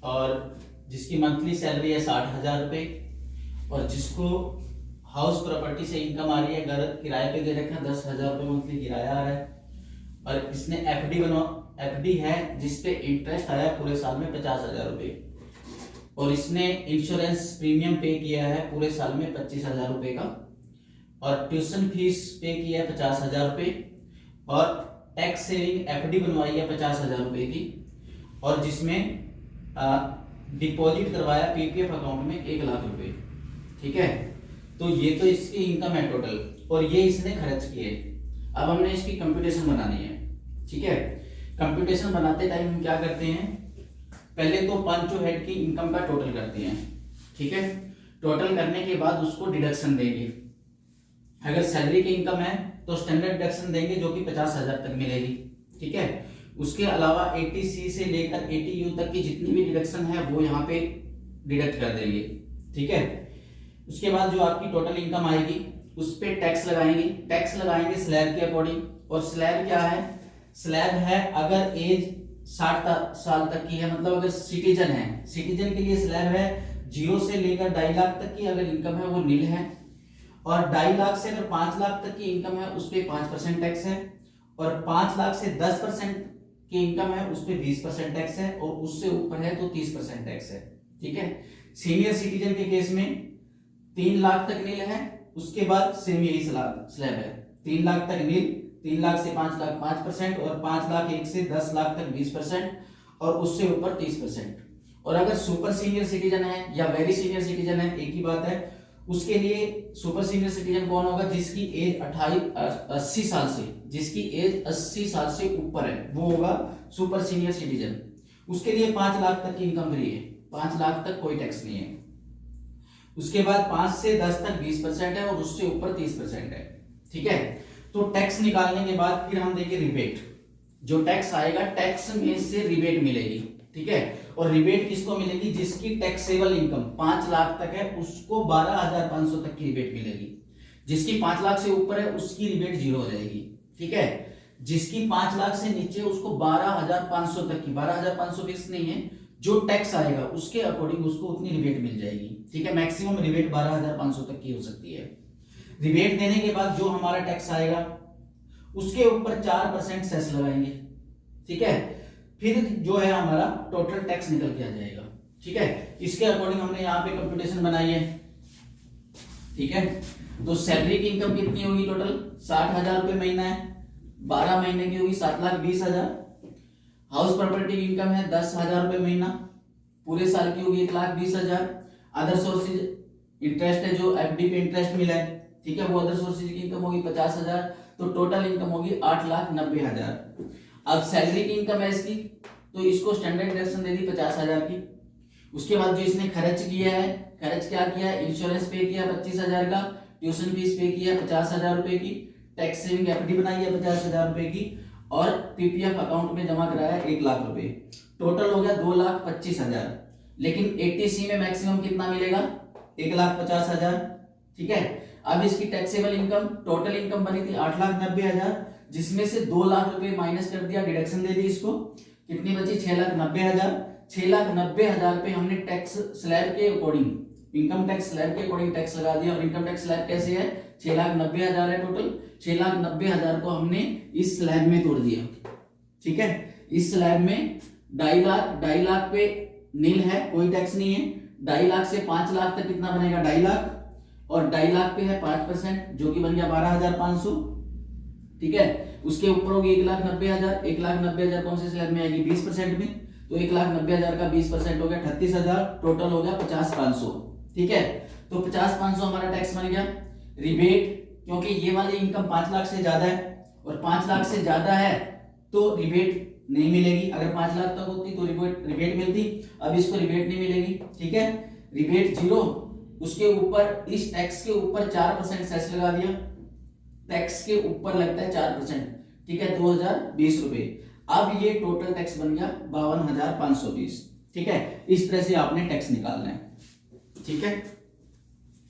और जिसकी monthly salary है 60,000 रुपये, और जिसको हाउस प्रॉपर्टी से इनकम आ रही है, घर किराए पे दे रखा है, 10,000 रुपये मंथली किराया आ रहा है, और इसने एफडी है जिसपे इंटरेस्ट आया पूरे साल में 50,000 रुपये, और इसने इंश्योरेंस प्रीमियम पे किया है पूरे साल में 25,000 रुपये का, और ट्यूशन फीस पे किया है 50,000 रुपये, और टैक्स सेविंग एफडी बनवाई है 50,000 रुपये की, और जिसमें डिपॉजिट करवाया पीपीएफ अकाउंट में 1,00,000 रुपये। ठीक है, तो ये तो इसकी इनकम है टोटल, और ये इसने खर्च किए। अब हमने इसकी कंप्यूटेशन बनानी है। ठीक है, कंप्यूटेशन बनाते टाइम हम क्या करते हैं, पहले तो पांचों हेड की इनकम का टोटल करते हैं। ठीक है, टोटल करने के बाद उसको डिडक्शन देंगे। अगर सैलरी की इनकम है तो स्टैंडर्ड डिडक्शन देंगे जो कि 50,000 तक मिलेगी। ठीक है, उसके अलावा 80C से लेकर 80U तक की जितनी भी डिडक्शन है वो यहाँ पे डिडक्ट कर देंगे। ठीक है, उसके बाद जो आपकी टोटल इनकम आएगी उस पे टैक्स लगाएंगे। टैक्स लगाएंगे स्लैब के अकॉर्डिंग, और स्लैब क्या है, स्लैब है अगर एज 60 साल तक की है, मतलब अगर सिटीजन है, सिटीजन के लिए स्लैब है 0 से लेकर 2.5 लाख तक की अगर इनकम है वो नील है, और 2.5 लाख से अगर 5 लाख तक की इनकम है उस पे 5% टैक्स है, और 5 लाख से 10% की इनकम है उस पे 20% टैक्स है, और उससे ऊपर है तो 30% टैक्स है। ठीक है, सीनियर सिटीजन के केस में 3 लाख तक नील है, उसके बाद सेम यही स्लैब है, 3 लाख तक नील, 3 लाख से 5 लाख 5%, और 5 लाख 1 से 10 लाख तक 20%, और उससे ऊपर 30%। और अगर सुपर सीनियर सिटीजन है या वेरी सीनियर सिटीजन है, एक ही बात है, उसके लिए सुपर सीनियर सिटीजन कौन होगा, जिसकी एज 80 साल से, जिसकी एज 80 साल से ऊपर है वो होगा सुपर सीनियर सिटीजन। उसके लिए 5 लाख तक की इनकम फ्री है, 5 लाख तक कोई टैक्स नहीं है। उसके बाद 5 से 10 तक 20% है, और उससे ऊपर 30% है। ठीक है, तो टैक्स निकालने के बाद फिर हम देंगे रिबेट। जो टैक्स आएगा टैक्स में से रिबेट मिलेगी। ठीक है, और रिबेट किसको मिलेगी, जिसकी टैक्सेबल इनकम 5 लाख तक है उसको 12,500 तक की रिबेट मिलेगी। जिसकी 5 लाख से ऊपर है उसकी रिबेट 0 हो जाएगी। ठीक है, जिसकी 5 लाख से नीचे उसको 12,500 तक की, 12,500 फिक्स नहीं है, जो टैक्स आएगा उसके अकॉर्डिंग उसको उतनी रिबेट मिल जाएगी। ठीक है, मैक्सिमम रिबेट 12,500 तक की हो सकती है। रिबेट देने के बाद जो हमारा टैक्स आएगा उसके ऊपर 4% सेस लगाएंगे। ठीक है, फिर जो है हमारा टोटल टैक्स निकल के आ जाएगा। ठीक है, इसके अकॉर्डिंग हमने यहाँ पे कंप्यूटेशन बनाई है। ठीक है, तो सैलरी की इनकम कितनी होगी, टोटल 60,000 रुपये महीना है, 12 महीने की होगी 7,20,000। हाउस प्रॉपर्टी की इनकम है 10,000 रुपये महीना, पूरे साल की होगी 1,20,000। अदर सोर्सेज इंटरेस्ट है जो एफडी पे इंटरेस्ट मिला है, ठीक है, वो अदर सोर्सेज की इनकम होगी 50,000, तो टोटल इनकम होगी 8,90,000। अब सैलरी की इनकम है इसकी, तो इसको स्टैंडर्ड डिडक्शन दे दी 50,000 की। उसके बाद जो इसने खर्च किया है, खर्च क्या किया है, इंश्योरेंस पे किया 25,000 का, ट्यूशन फीस पे किया 50,000 रुपए की, टैक्स सेविंग एफडी बनाई है 50,000 रुपए की, और पीपीएफ अकाउंट में जमा कराया 1,00,000 रुपए। टोटल हो गया 2,25,000। लेकिन 80C में मैक्सिमम कितना मिलेगा, 1,50,000। ठीक है, अब इसकी टैक्सेबल इनकम, टोटल इनकम बनी थी 8,90,000, जिसमें से 2,00,000 रुपए माइनस कर दिया, डिडक्शन दे दी इसको, कितनी बची 6,90,000। 6,90,000 पे हमने टैक्स स्लैब के अकॉर्डिंग, इनकम टैक्स स्लैब के अकॉर्डिंग टैक्स लगा दिया। और इनकम टैक्स स्लैब कैसे है, 6,90,000 है टोटल, 6,90,000 को हमने इस स्लैब में तोड़ दिया। ठीक है, इस स्लैब में 2.5 लाख पे नील है, कोई टैक्स नहीं है। 2.5 लाख से 5 लाख तक कितना बनेगा, 2.5 लाख, और 2.5 लाख पे है 5% जो कि बन गया 12,500। ठीक है, उसके ऊपर होगी 1,90,000। 1,90,000 कौन से स्लैब में आएगी, 20% में, तो 1,90,000 का 20% हो गया 38,000, टोटल हो गया 50,500। ठीक है, तो 50,500 हमारा टैक्स बन गया। रिबेट, क्योंकि ये वाली इनकम 5 लाख से ज्यादा है, और 5 लाख से ज्यादा है तो रिबेट नहीं मिलेगी। अगर 5 लाख तक होती तो रिबेट मिलती, अब इसको रिबेट नहीं मिलेगी। ठीक है, रिबेट 0, उसके ऊपर इस टैक्स के ऊपर 4% सेस लगा दिया, टैक्स के ऊपर लगता है 4%। ठीक है, 2,020 रुपए। अब ये टोटल टैक्स बन गया 52,520। ठीक है, इस तरह से आपने टैक्स निकालना है। ठीक है।